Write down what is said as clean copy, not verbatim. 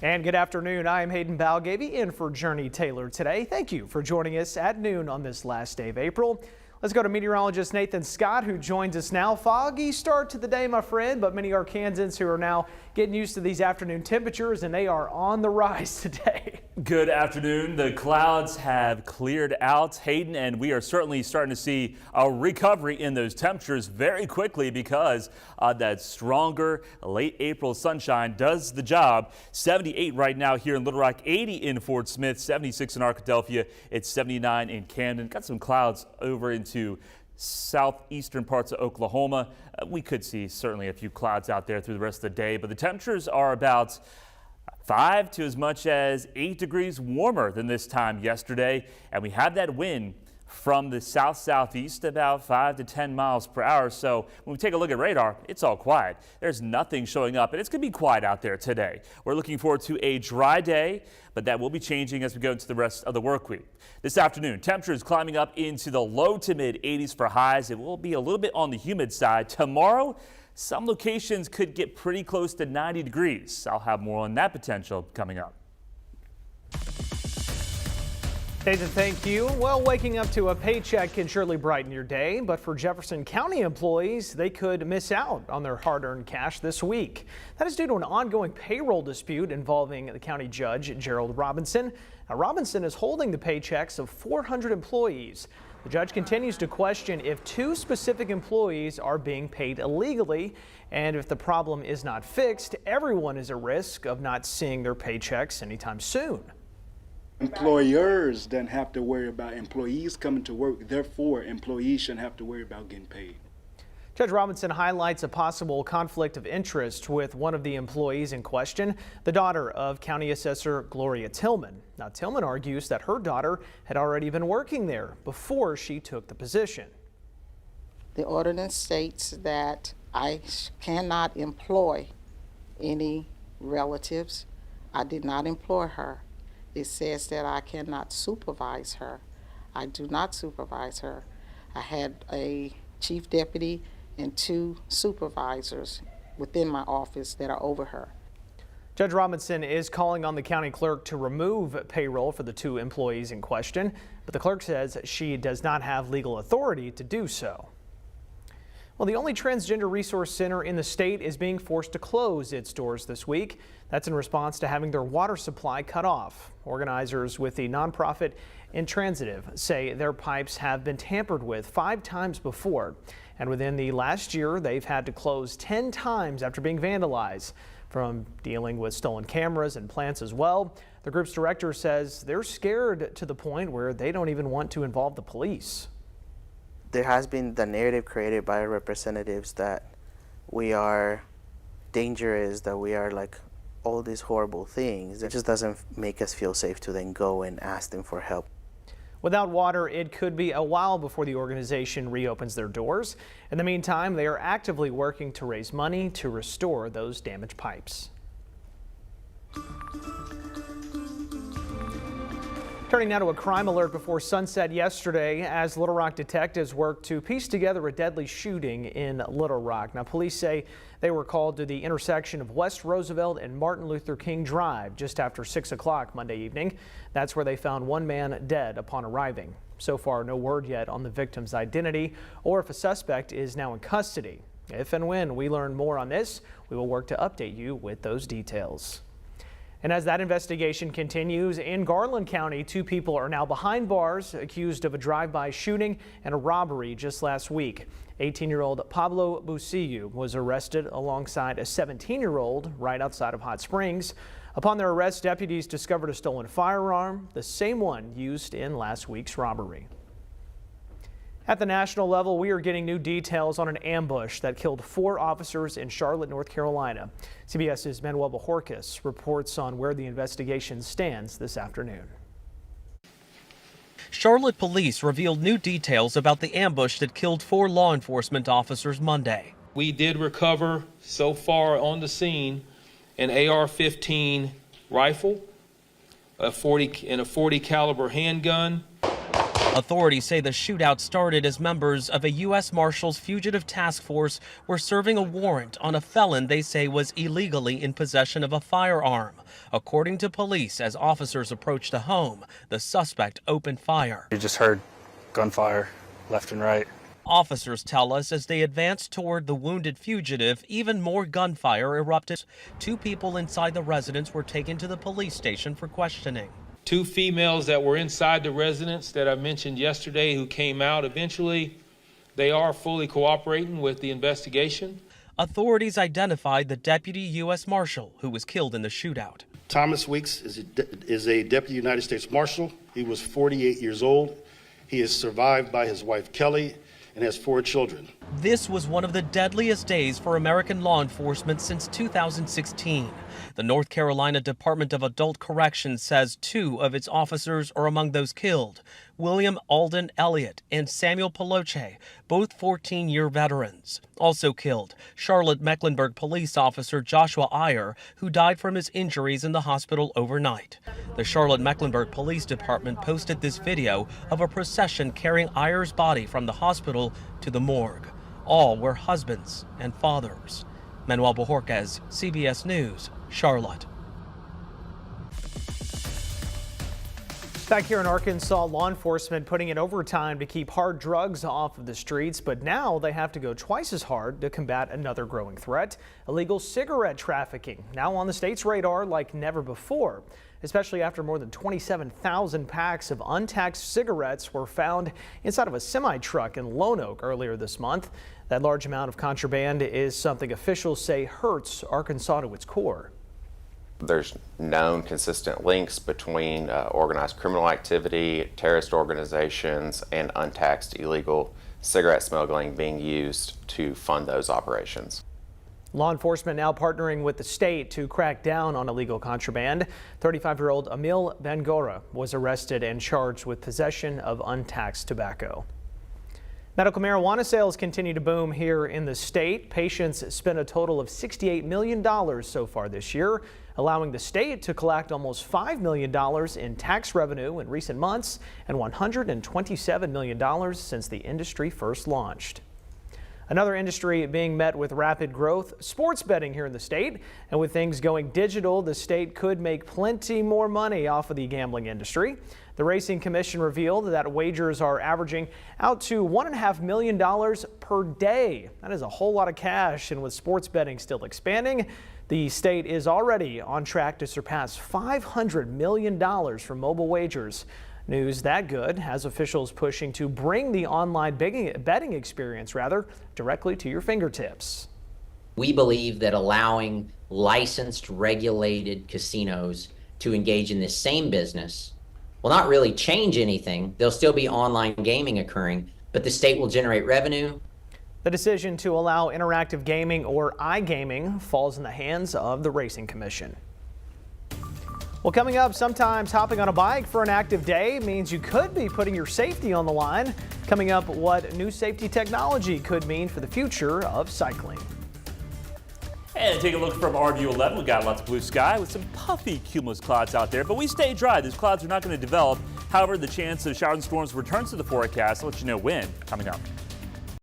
And good afternoon. I am Hayden Balgavy in for Journey Taylor today. Thank you for joining us at noon on this last day of April. Let's go to meteorologist Nathan Scott, who joins us now. Foggy start to the day, my friend, but many Arkansans who are now getting used to these afternoon temperatures, and they are on the rise today. Good afternoon. The clouds have cleared out, Hayden, and we are certainly starting to see a recovery in those temperatures very quickly because that stronger late April sunshine does the job. 78 right now here in Little Rock, 80 in Fort Smith, 76 in Arkadelphia. It's 79 in Camden. Got some clouds over into southeastern parts of Oklahoma. We could see certainly a few clouds out there through the rest of the day, but the temperatures are about 5 to as much as 8 degrees warmer than this time yesterday. And we have that wind from the south-southeast about 5 to 10 miles per hour. So when we take a look at radar, it's all quiet. There's nothing showing up, and it's going to be quiet out there today. We're looking forward to a dry day, but that will be changing as we go into the rest of the work week. This afternoon, temperatures climbing up into the low to mid 80s for highs. It will be a little bit on the humid side. Tomorrow, some locations could get pretty close to 90 degrees. I'll have more on that potential coming up. Nathan, thank you. Well, waking up to a paycheck can surely brighten your day, but for Jefferson County employees, they could miss out on their hard-earned cash this week. That is due to an ongoing payroll dispute involving the county judge, Gerald Robinson. Now, Robinson is holding the paychecks of 400 employees. The judge continues to question if 2 specific employees are being paid illegally, and if the problem is not fixed, everyone is at risk of not seeing their paychecks anytime soon. Employers then have to worry about employees coming to work. Therefore, employees shouldn't have to worry about getting paid. Judge Robinson highlights a possible conflict of interest with one of the employees in question, the daughter of County Assessor Gloria Tillman. Now, Tillman argues that her daughter had already been working there before she took the position. The ordinance states that I cannot employ any relatives. I did not employ her. It says that I cannot supervise her. I do not supervise her. I had a chief deputy and 2 supervisors within my office that are over her. Judge Robinson is calling on the county clerk to remove payroll for the 2 employees in question, but the clerk says she does not have legal authority to do so. Well, the only transgender resource center in the state is being forced to close its doors this week. That's in response to having their water supply cut off. Organizers with the nonprofit Intransitive say their pipes have been tampered with 5 times before. And within the last year, they've had to close 10 times after being vandalized. From dealing with stolen cameras and plants as well, the group's director says they're scared to the point where they don't even want to involve the police. There has been the narrative created by representatives that we are dangerous, that we are like all these horrible things. It just doesn't make us feel safe to then go and ask them for help. Without water, it could be a while before the organization reopens their doors. In the meantime, they are actively working to raise money to restore those damaged pipes. Turning now to a crime alert before sunset yesterday as Little Rock detectives worked to piece together a deadly shooting in Little Rock. Now, police say they were called to the intersection of West Roosevelt and Martin Luther King Drive just after 6 o'clock Monday evening. That's where they found one man dead upon arriving. So far, no word yet on the victim's identity or if a suspect is now in custody. If and when we learn more on this, we will work to update you with those details. And as that investigation continues, in Garland County, 2 people are now behind bars accused of a drive-by shooting and a robbery just last week. 18-year-old Pablo Busillo was arrested alongside a 17-year-old right outside of Hot Springs. Upon their arrest, deputies discovered a stolen firearm, the same one used in last week's robbery. At the national level, we are getting new details on an ambush that killed 4 officers in Charlotte, North Carolina. CBS's Manuel Bajorquez reports on where the investigation stands this afternoon. Charlotte police revealed new details about the ambush that killed 4 law enforcement officers Monday. We did recover so far on the scene an AR-15 rifle, a 40 caliber handgun, Authorities say the shootout started as members of a U.S. Marshals Fugitive Task Force were serving a warrant on a felon they say was illegally in possession of a firearm. According to police, as officers approached a home, the suspect opened fire. You just heard gunfire left and right. Officers tell us as they advanced toward the wounded fugitive, even more gunfire erupted. 2 people inside the residence were taken to the police station for questioning. 2 females that were inside the residence that I mentioned yesterday who came out eventually, they are fully cooperating with the investigation. Authorities identified the deputy U.S. Marshal who was killed in the shootout. Thomas Weeks is a deputy United States Marshal. He was 48 years old. He is survived by his wife Kelly and has 4 children. This was one of the deadliest days for American law enforcement since 2016. The North Carolina Department of Adult Corrections says 2 of its officers are among those killed. William Alden Elliott and Samuel Peloche, both 14-year veterans. Also killed, Charlotte Mecklenburg police officer Joshua Iyer, who died from his injuries in the hospital overnight. The Charlotte Mecklenburg Police Department posted this video of a procession carrying Iyer's body from the hospital to the morgue. All were husbands and fathers. Manuel Bojorquez, CBS News, Charlotte. Back here in Arkansas, law enforcement putting in overtime to keep hard drugs off of the streets, but now they have to go twice as hard to combat another growing threat, illegal cigarette trafficking, now on the state's radar like never before, especially after more than 27,000 packs of untaxed cigarettes were found inside of a semi-truck in Lone Oak earlier this month. That large amount of contraband is something officials say hurts Arkansas to its core. There's known consistent links between organized criminal activity, terrorist organizations, and untaxed illegal cigarette smuggling being used to fund those operations. Law enforcement now partnering with the state to crack down on illegal contraband. 35-year-old Emil Bangora was arrested and charged with possession of untaxed tobacco. Medical marijuana sales continue to boom here in the state. Patients spent a total of $68 million so far this year, allowing the state to collect almost $5 million in tax revenue in recent months and $127 million since the industry first launched. Another industry being met with rapid growth, sports betting here in the state. And with things going digital, the state could make plenty more money off of the gambling industry. The Racing Commission revealed that wagers are averaging out to $1.5 million per day. That is a whole lot of cash, and with sports betting still expanding, the state is already on track to surpass $500 million for mobile wagers. News that good has officials pushing to bring the online betting experience directly to your fingertips. We believe that allowing licensed, regulated casinos to engage in this same business will not really change anything. There'll still be online gaming occurring, but the state will generate revenue. The decision to allow interactive gaming or iGaming falls in the hands of the Racing Commission. Well, coming up, sometimes hopping on a bike for an active day means you could be putting your safety on the line. Coming up, what new safety technology could mean for the future of cycling. And take a look from our view 11. We've got lots of blue sky with some puffy cumulus clouds out there, but we stay dry. These clouds are not going to develop. However, the chance of showers and storms returns to the forecast. I'll let you know when coming up.